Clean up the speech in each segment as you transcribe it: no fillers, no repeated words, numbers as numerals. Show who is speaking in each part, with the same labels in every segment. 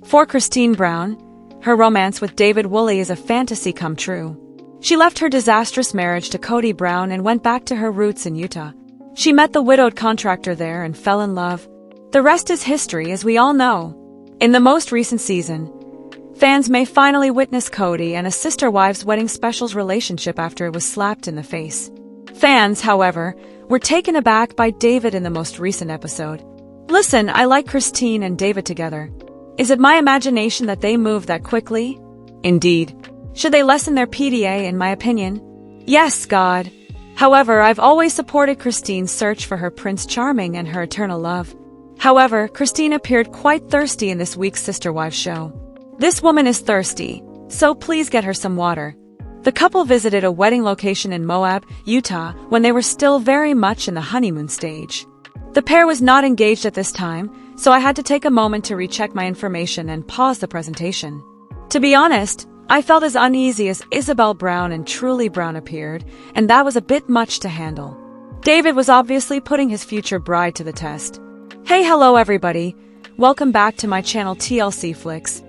Speaker 1: For Christine Brown, her romance with David Woolley is a fantasy come true. She left her disastrous marriage to Kody Brown and went back to her roots in Utah. She met the widowed contractor there and fell in love. The rest is history, as we all know. In the most recent season, fans may finally witness Kody and a sister wives wedding specials relationship after it was slapped in the face. Fans, however, were taken aback by David in the most recent episode. Listen, I like Christine and David together. Is it my imagination that they move that quickly? Indeed. Should they lessen their PDA, in my opinion? Yes, God. However, I've always supported Christine's search for her Prince Charming and her eternal love. However, Christine appeared quite thirsty in this week's Sister Wives show. This woman is thirsty, so please get her some water. The couple visited a wedding location in Moab, Utah, when they were still very much in the honeymoon stage. The pair was not engaged at this time, so I had to take a moment to recheck my information and pause the presentation. To be honest, I felt as uneasy as Isabel Brown and Truly Brown appeared, and that was a bit much to handle. David was obviously putting his future bride to the test. Hey, hello everybody. Welcome back to my channel TLC Flicks.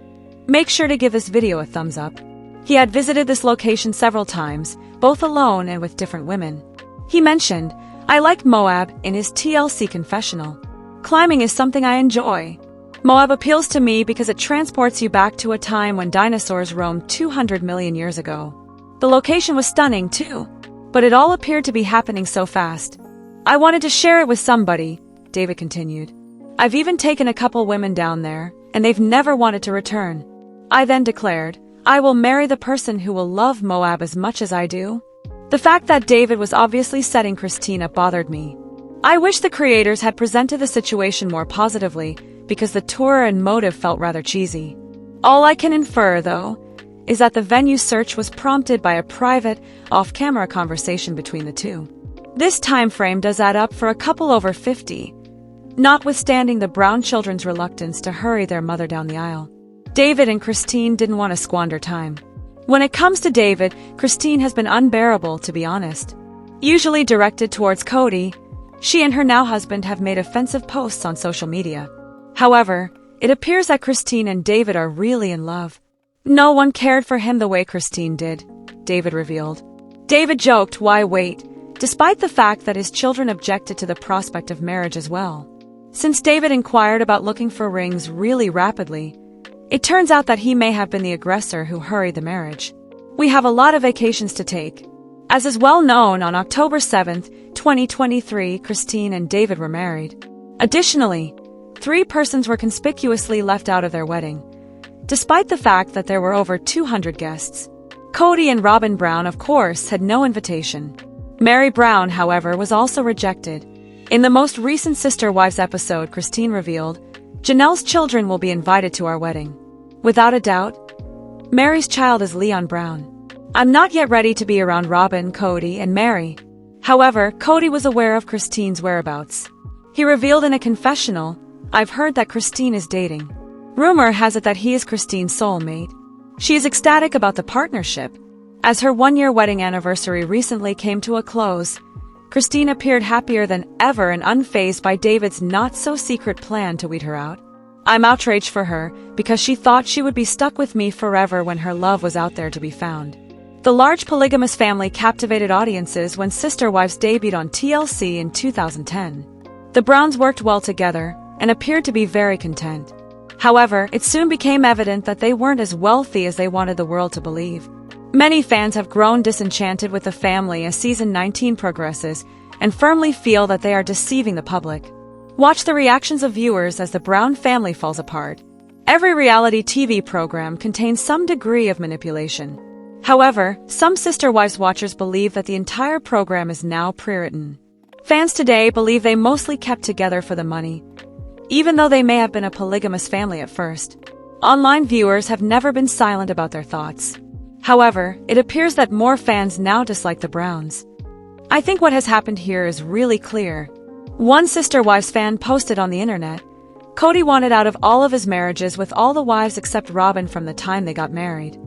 Speaker 1: Make sure to give this video a thumbs up. He had visited this location several times, both alone and with different women. He mentioned, I like Moab in his TLC confessional. Climbing is something I enjoy. Moab appeals to me because it transports you back to a time when dinosaurs roamed 200 million years ago. The location was stunning too, but it all appeared to be happening so fast. I wanted to share it with somebody, David continued. I've even taken a couple women down there, and they've never wanted to return. I then declared, I will marry the person who will love Moab as much as I do. The fact that David was obviously setting Christine up bothered me. I wish the creators had presented the situation more positively, because the tour and motive felt rather cheesy. All I can infer, though, is that the venue search was prompted by a private, off-camera conversation between the two. This time frame does add up for a couple over 50, notwithstanding the Brown children's reluctance to hurry their mother down the aisle. David and Christine didn't want to squander time. When it comes to David, Christine has been unbearable, to be honest. Usually directed towards Kody, she and her now husband have made offensive posts on social media. However, it appears that Christine and David are really in love. No one cared for him the way Christine did, David revealed. David joked, why wait, despite the fact that his children objected to the prospect of marriage as well. Since David inquired about looking for rings really rapidly, it turns out that he may have been the aggressor who hurried the marriage. We have a lot of vacations to take. As is well known, on October 7th, 2023, Christine and David were married. Additionally, 3 persons were conspicuously left out of their wedding, despite the fact that there were over 200 guests. Kody and Robin Brown, of course, had no invitation. Mary Brown, however, was also rejected. In the most recent Sister Wives episode, Christine revealed, Janelle's children will be invited to our wedding. Without a doubt, Mary's child is Leon Brown. I'm not yet ready to be around Robin, Kody, and Mary. However, Kody was aware of Christine's whereabouts. He revealed in a confessional, I've heard that Christine is dating. Rumor has it that he is Christine's soulmate. She is ecstatic about the partnership. As her 1-year wedding anniversary recently came to a close, Christine appeared happier than ever and unfazed by David's not-so-secret plan to weed her out. I'm outraged for her, because she thought she would be stuck with me forever when her love was out there to be found. The large polygamous family captivated audiences when Sister Wives debuted on TLC in 2010. The Browns worked well together and appeared to be very content. However, it soon became evident that they weren't as wealthy as they wanted the world to believe. Many fans have grown disenchanted with the family as season 19 progresses and firmly feel that they are deceiving the public. Watch the reactions of viewers as the Brown family falls apart. Every reality TV program contains some degree of manipulation. However, some Sister Wives watchers believe that the entire program is now pre-written. Fans today believe they mostly kept together for the money, even though they may have been a polygamous family at first. Online viewers have never been silent about their thoughts. However, it appears that more fans now dislike the Browns. I think what has happened here is really clear. One Sister Wives fan posted on the internet, Kody wanted out of all of his marriages with all the wives except Robin from the time they got married.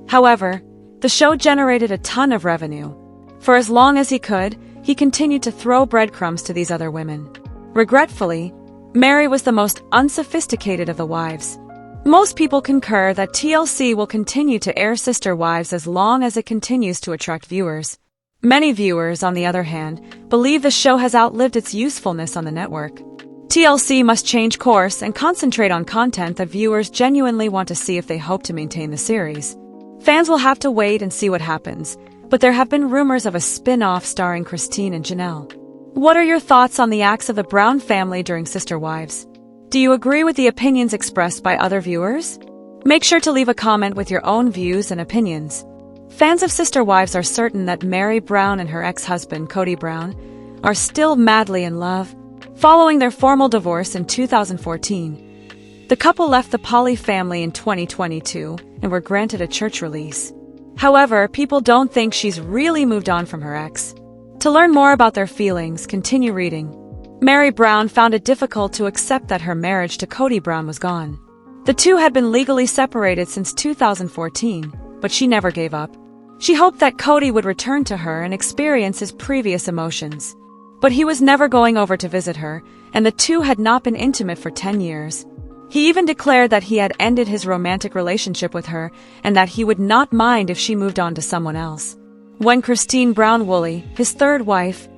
Speaker 1: However, the show generated a ton of revenue. For as long as he could, he continued to throw breadcrumbs to these other women. Regretfully, Mary was the most unsophisticated of the wives. Most people concur that TLC will continue to air Sister Wives as long as it continues to attract viewers. Many viewers, on the other hand, believe the show has outlived its usefulness on the network. TLC must change course and concentrate on content that viewers genuinely want to see if they hope to maintain the series. Fans will have to wait and see what happens, but there have been rumors of a spin-off starring Christine and Janelle. What are your thoughts on the acts of the Brown family during Sister Wives? Do you agree with the opinions expressed by other viewers? Make sure to leave a comment with your own views and opinions. Fans of Sister Wives are certain that Maddie Brown and her ex-husband, Kody Brown, are still madly in love. Following their formal divorce in 2014, the couple left the Poly family in 2022 and were granted a church release. However, people don't think she's really moved on from her ex. To learn more about their feelings, continue reading. Maddie Brown found it difficult to accept that her marriage to Kody Brown was gone. The two had been legally separated since 2014, but she never gave up. She hoped that Kody would return to her and experience his previous emotions. But he was never going over to visit her, and the two had not been intimate for 10 years. He even declared that he had ended his romantic relationship with her and that he would not mind if she moved on to someone else. When Christine Brown Woolley, his third wife,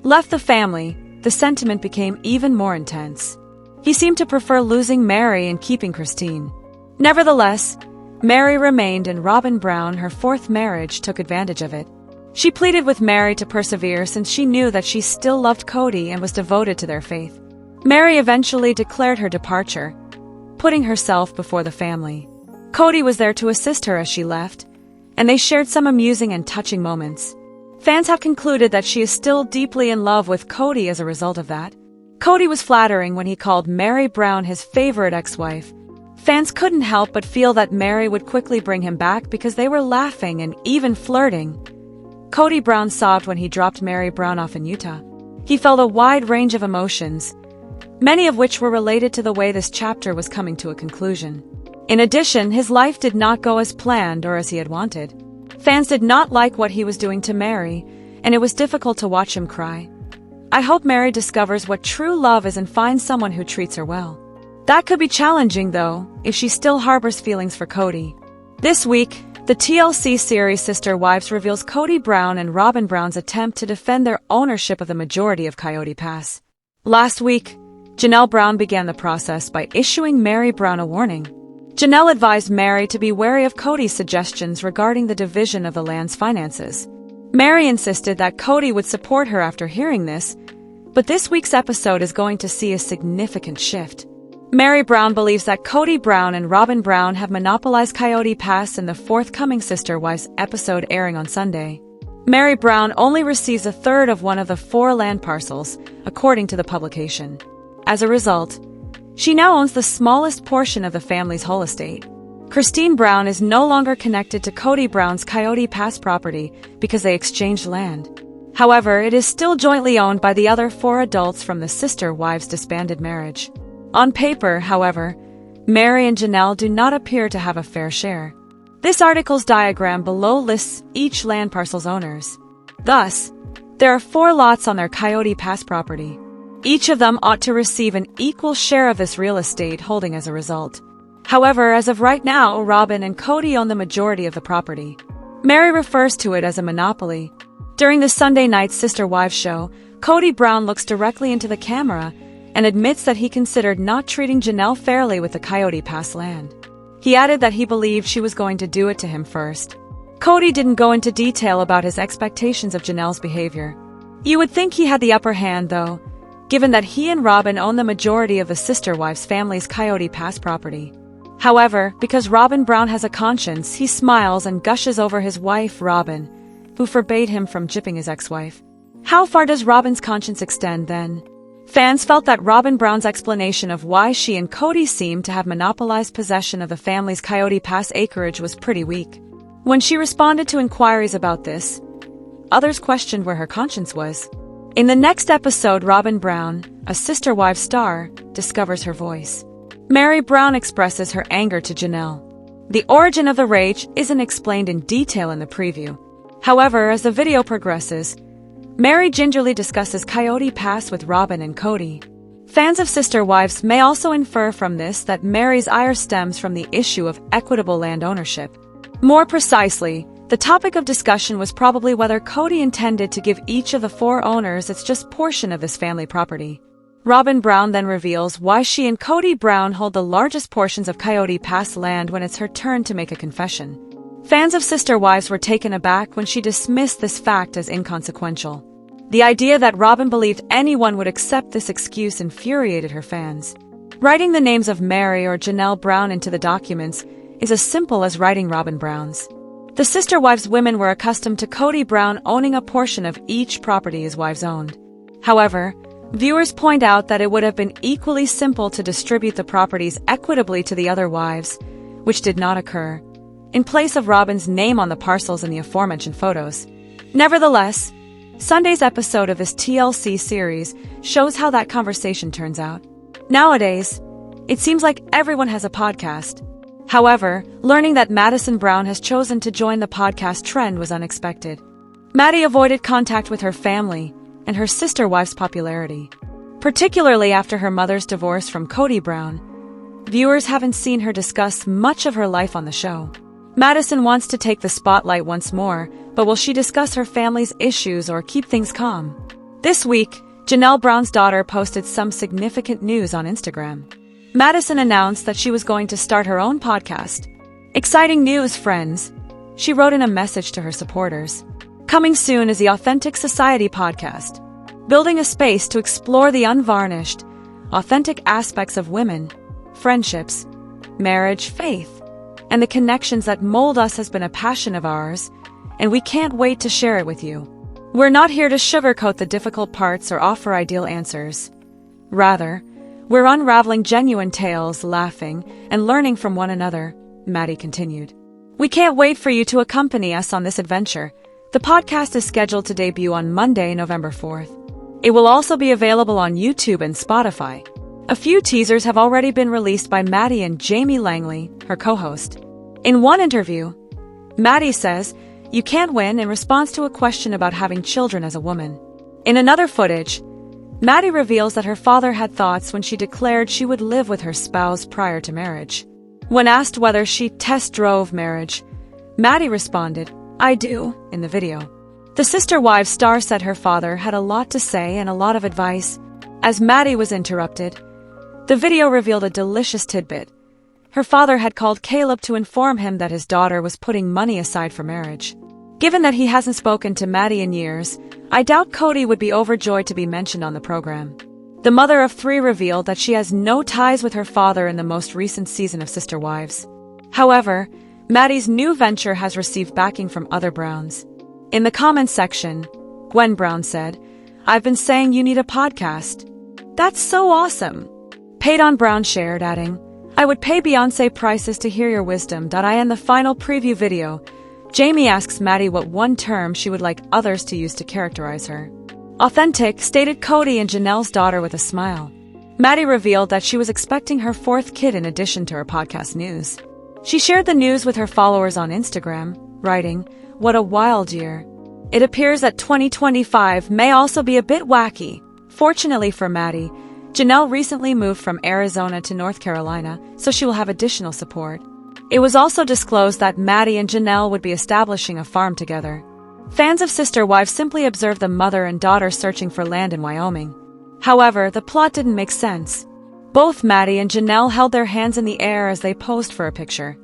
Speaker 1: left the family, the sentiment became even more intense. He seemed to prefer losing Mary and keeping Christine. Nevertheless, Mary remained, and Robin Brown, her fourth marriage, took advantage of it. She pleaded with Mary to persevere since she knew that she still loved Kody and was devoted to their faith. Mary eventually declared her departure, putting herself before the family. Kody was there to assist her as she left, and they shared some amusing and touching moments. Fans have concluded that she is still deeply in love with Kody as a result of that. Kody was flattering when he called Maddie Brown his favorite ex-wife. Fans couldn't help but feel that Mary would quickly bring him back because they were laughing and even flirting. Kody Brown sobbed when he dropped Maddie Brown off in Utah. He felt a wide range of emotions, many of which were related to the way this chapter was coming to a conclusion. In addition, his life did not go as planned or as he had wanted. Fans did not like what he was doing to Mary, and it was difficult to watch him cry. I hope Mary discovers what true love is and finds someone who treats her well. That could be challenging, though, if she still harbors feelings for Kody. This week, the TLC series Sister Wives reveals Kody Brown and Robin Brown's attempt to defend their ownership of the majority of Coyote Pass. Last week, Janelle Brown began the process by issuing Maddie Brown a warning. Janelle advised Mary to be wary of Kody's suggestions regarding the division of the land's finances. Mary insisted that Kody would support her after hearing this, but this week's episode is going to see a significant shift. Maddie Brown believes that Kody Brown and Robin Brown have monopolized Coyote Pass in the forthcoming Sister Wives episode airing on Sunday. Maddie Brown only receives a third of one of the 4 land parcels, according to the publication. As a result, she now owns the smallest portion of the family's whole estate. Christine Brown is no longer connected to Kody Brown's Coyote Pass property because they exchanged land. However, it is still jointly owned by the other 4 adults from the Sister Wives' disbanded marriage. On paper, however, Mary and Janelle do not appear to have a fair share. This article's diagram below lists each land parcel's owners. Thus, there are 4 lots on their Coyote Pass property. Each of them ought to receive an equal share of this real estate holding as a result. However, as of right now, Robin and Kody own the majority of the property. Mary refers to it as a monopoly. During the Sunday night Sister Wives show, Kody Brown looks directly into the camera and admits that he considered not treating Janelle fairly with the Coyote Pass land. He added that he believed she was going to do it to him first. Kody didn't go into detail about his expectations of Janelle's behavior. You would think he had the upper hand, though, given that he and Robin own the majority of the Sister Wives family's Coyote Pass property. However, because Robin Brown has a conscience, he smiles and gushes over his wife, Robin, who forbade him from gypping his ex-wife. How far does Robin's conscience extend, then? Fans felt that Robin Brown's explanation of why she and Kody seemed to have monopolized possession of the family's Coyote Pass acreage was pretty weak. When she responded to inquiries about this, others questioned where her conscience was. In the next episode, Robin Brown, a Sister Wives star, discovers her voice. Maddie Brown expresses her anger to Janelle. The origin of the rage isn't explained in detail in the preview. However, as the video progresses, Mary gingerly discusses Coyote Pass with Robin and Kody. Fans of Sister Wives may also infer from this that Mary's ire stems from the issue of equitable land ownership. More precisely, the topic of discussion was probably whether Kody intended to give each of the 4 owners its just portion of this family property. Robin Brown then reveals why she and Kody Brown hold the largest portions of Coyote Pass land when it's her turn to make a confession. Fans of Sister Wives were taken aback when she dismissed this fact as inconsequential. The idea that Robin believed anyone would accept this excuse infuriated her fans. Writing the names of Mary or Janelle Brown into the documents is as simple as writing Robin Brown's. The Sister Wives women were accustomed to Kody Brown owning a portion of each property his wives owned. However, viewers point out that it would have been equally simple to distribute the properties equitably to the other wives, which did not occur, in place of Robin's name on the parcels in the aforementioned photos. Nevertheless, Sunday's episode of this TLC series shows how that conversation turns out. Nowadays, it seems like everyone has a podcast. However, learning that Madison Brown has chosen to join the podcast trend was unexpected. Maddie avoided contact with her family and her sister wife's popularity, particularly after her mother's divorce from Kody Brown. Viewers haven't seen her discuss much of her life on the show. Madison wants to take the spotlight once more, but will she discuss her family's issues or keep things calm? This week, Janelle Brown's daughter posted some significant news on Instagram. Madison announced that she was going to start her own podcast. "Exciting news, friends," she wrote in a message to her supporters. "Coming soon is the Authentic Society podcast, building a space to explore the unvarnished, authentic aspects of women, friendships, marriage, faith, and the connections that mold us has been a passion of ours, and we can't wait to share it with you. We're not here to sugarcoat the difficult parts or offer ideal answers. Rather, we're unraveling genuine tales, laughing, and learning from one another," Maddie continued. "We can't wait for you to accompany us on this adventure." The podcast is scheduled to debut on Monday, November 4th. It will also be available on YouTube and Spotify. A few teasers have already been released by Maddie and Jamie Langley, her co-host. In one interview, Maddie says, "You can't win," in response to a question about having children as a woman. In another footage, Maddie reveals that her father had thoughts when she declared she would live with her spouse prior to marriage. When asked whether she test drove marriage, Maddie responded, "I do," in the video. The Sister Wives star said her father had a lot to say and a lot of advice. As Maddie was interrupted, the video revealed a delicious tidbit. Her father had called Caleb to inform him that his daughter was putting money aside for marriage. Given that he hasn't spoken to Maddie in years, I doubt Kody would be overjoyed to be mentioned on the program. The mother of 3 revealed that she has no ties with her father in the most recent season of Sister Wives. However, Maddie's new venture has received backing from other Browns. In the comments section, Gwen Brown said, "I've been saying you need a podcast." "That's so awesome." Paydon Brown shared, adding, "I would pay Beyonce prices to hear your wisdom." In the final preview video, Jamie asks Maddie what one term she would like others to use to characterize her. "Authentic," stated Kody and Janelle's daughter with a smile. Maddie revealed that she was expecting her 4th kid in addition to her podcast news. She shared the news with her followers on Instagram, writing, "What a wild year. It appears that 2025 may also be a bit wacky." Fortunately for Maddie, Janelle recently moved from Arizona to North Carolina, so she will have additional support. It was also disclosed that Maddie and Janelle would be establishing a farm together. Fans of Sister Wives simply observed the mother and daughter searching for land in Wyoming. However, the plot didn't make sense. Both Maddie and Janelle held their hands in the air as they posed for a picture.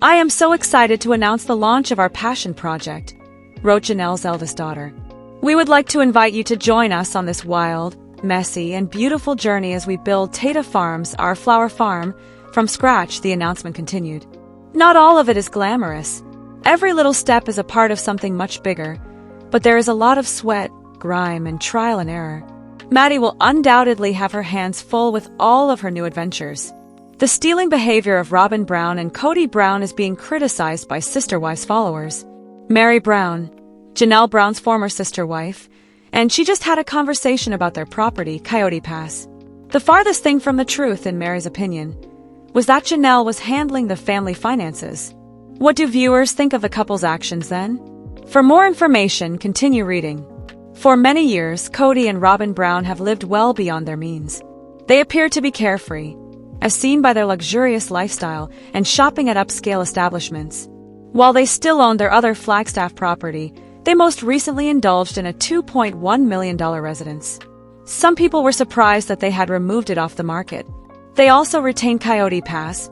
Speaker 1: "I am so excited to announce the launch of our passion project," wrote Janelle's eldest daughter. "We would like to invite you to join us on this wild, messy, and beautiful journey as we build Tata Farms, our flower farm, from scratch," the announcement continued. "Not all of it is glamorous. Every little step is a part of something much bigger, but there is a lot of sweat, grime, and trial and error. Maddie will undoubtedly have her hands full with all of her new adventures. The stealing behavior of Robin Brown and Kody Brown is being criticized by Sister Wives followers. Mary Brown, Janelle Brown's former sister wife, and she just had a conversation about their property, Coyote Pass. The farthest thing from the truth, in Mary's opinion, was that Janelle was handling the family finances. What do viewers think of the couple's actions then? For more information, continue reading. For many years, Kody and Robin Brown have lived well beyond their means. They appeared to be carefree, as seen by their luxurious lifestyle and shopping at upscale establishments. While they still owned their other Flagstaff property, they most recently indulged in a $2.1 million residence. Some people were surprised that they had removed it off the market. They also retained Coyote Pass,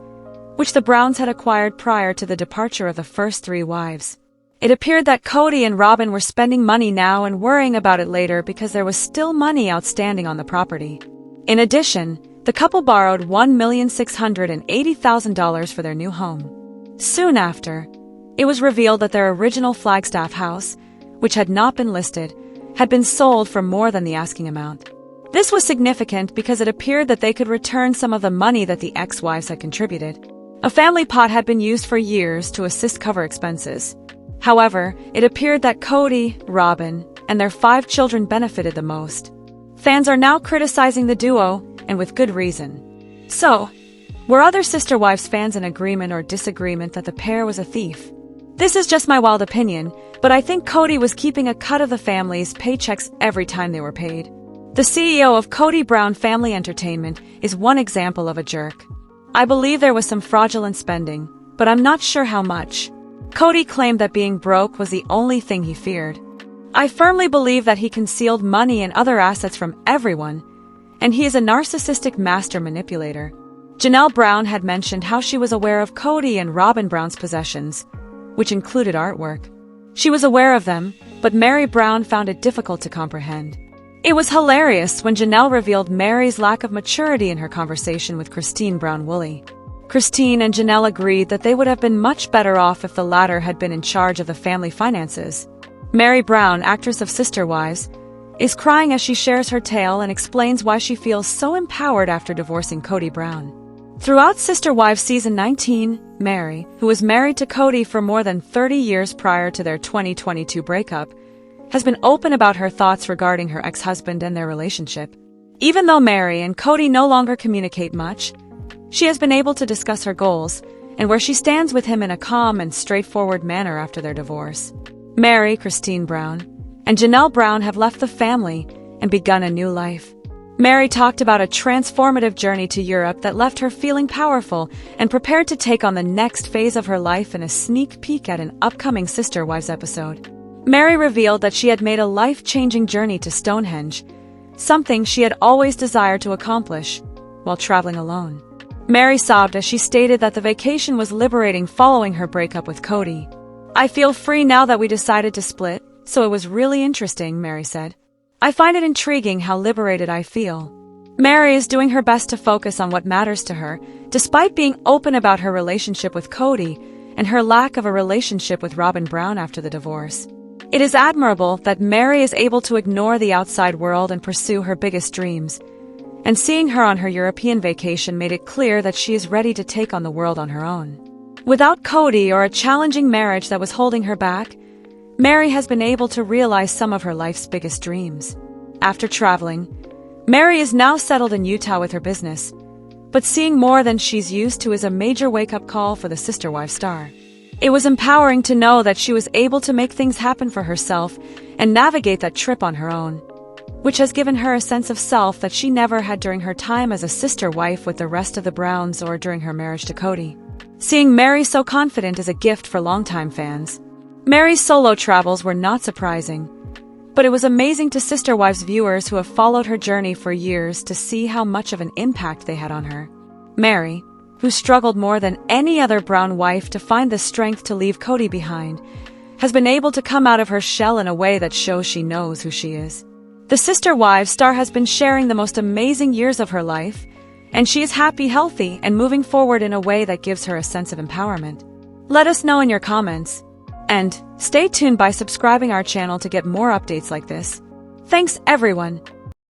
Speaker 1: which the Browns had acquired prior to the departure of the first 3 wives. It appeared that Kody and Robin were spending money now and worrying about it later because there was still money outstanding on the property. In addition, the couple borrowed $1,680,000 for their new home. Soon after, it was revealed that their original Flagstaff house, which had not been listed, had been sold for more than the asking amount. This was significant because it appeared that they could return some of the money that the ex-wives had contributed. A family pot had been used for years to assist cover expenses. However, it appeared that Kody, Robin, and their 5 children benefited the most. Fans are now criticizing the duo, and with good reason. So, were other Sister Wives fans in agreement or disagreement that the pair was a thief? This is just my wild opinion, but I think Kody was keeping a cut of the family's paychecks every time they were paid. The CEO of Kody Brown Family Entertainment is one example of a jerk. I believe there was some fraudulent spending, but I'm not sure how much. Kody claimed that being broke was the only thing he feared. I firmly believe that he concealed money and other assets from everyone, and he is a narcissistic master manipulator. Janelle Brown had mentioned how she was aware of Kody and Robin Brown's possessions, which included artwork. She was aware of them, but Mary Brown found it difficult to comprehend. It was hilarious when Janelle revealed Mary's lack of maturity in her conversation with Christine Brown-Woolley. Christine and Janelle agreed that they would have been much better off if the latter had been in charge of the family finances. Mary Brown, actress of Sister Wives, is crying as she shares her tale and explains why she feels so empowered after divorcing Kody Brown. Throughout Sister Wives Season 19, Mary, who was married to Kody for more than 30 years prior to their 2022 breakup, has been open about her thoughts regarding her ex-husband and their relationship. Even though Mary and Kody no longer communicate much, she has been able to discuss her goals and where she stands with him in a calm and straightforward manner after their divorce. Mary, Christine Brown, and Janelle Brown have left the family and begun a new life. Mary talked about a transformative journey to Europe that left her feeling powerful and prepared to take on the next phase of her life in a sneak peek at an upcoming Sister Wives episode. Mary revealed that she had made a life-changing journey to Stonehenge, something she had always desired to accomplish, while traveling alone. Mary sobbed as she stated that the vacation was liberating following her breakup with Kody. "I feel free now that we decided to split, so it was really interesting," Mary said. "I find it intriguing how liberated I feel." Mary is doing her best to focus on what matters to her, despite being open about her relationship with Kody and her lack of a relationship with Robin Brown after the divorce. It is admirable that Mary is able to ignore the outside world and pursue her biggest dreams, and seeing her on her European vacation made it clear that she is ready to take on the world on her own. Without Kody or a challenging marriage that was holding her back, Mary has been able to realize some of her life's biggest dreams. After traveling, Mary is now settled in Utah with her business, but seeing more than she's used to is a major wake-up call for the Sister Wives star. It was empowering to know that she was able to make things happen for herself and navigate that trip on her own, which has given her a sense of self that she never had during her time as a sister wife with the rest of the Browns or during her marriage to Kody. Seeing Mary so confident is a gift for longtime fans. Mary's solo travels were not surprising, but it was amazing to Sister Wives viewers who have followed her journey for years to see how much of an impact they had on her. Mary, who struggled more than any other Brown wife to find the strength to leave Kody behind, has been able to come out of her shell in a way that shows she knows who she is. The Sister Wives star has been sharing the most amazing years of her life, and she is happy, healthy, and moving forward in a way that gives her a sense of empowerment. Let us know in your comments. And stay tuned by subscribing our channel to get more updates like this. Thanks everyone.